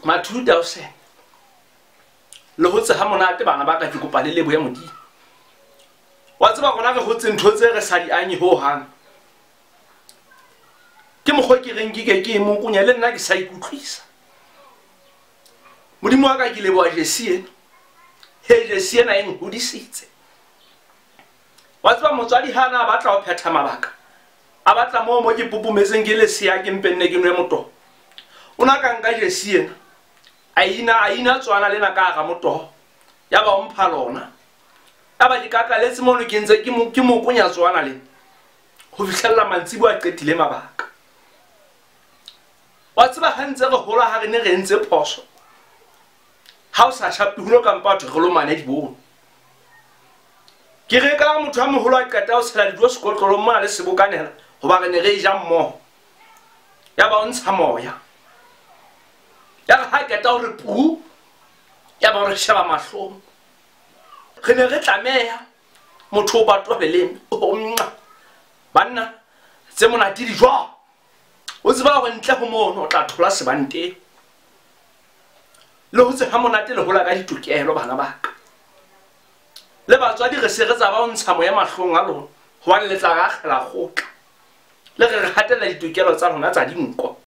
mathuta o se le hotse ha monate bana ba ka ke kopa le lebo ya modimo wa tseba gona re hotse ntho tse re sa di anye ho hang ke mogwe ke reng ke mo kunya le nna ke sa ikutlwisa modimo wa ka ke lebo a Jesie he Jesie na eng hodisitse wa tseba motswadi hana ba tla o phetha mabaka a batla mo ke pupumetseng ke le sia ke mpenne ke nwe moto una ka nka Jesie aina tswana lena ka ga moto ya ba ompha lona aba dikaka letse mono ke ntse ke mo kunya tswana le ho fihlella mantsibo a qetile mabaka wa tseba hantse re hola ha re ne re ntse phoso ha o sa shapi hulo ka mpa tho re lo mane di bona ke re ka motho a moholo a qeta o sela dijo sekotlolo mona le sebokanela ho ba re ne re ja mmo ya ba o ntsha moya ya ha qeta o re pu ya ba re sheba mahlo re ne re tlameha motho o batobeleng o mma banna tse monate di jwa o tseba go ntle go mono o tla thola sebante le ho tse ha monate le hola ka ditokelo bana ba ka le batswadi re se re tsa ba o ntsha moya mahlong a lona ho ba le tla ga akgela gotla le re hatela ditokelo tsa rona tsa dinko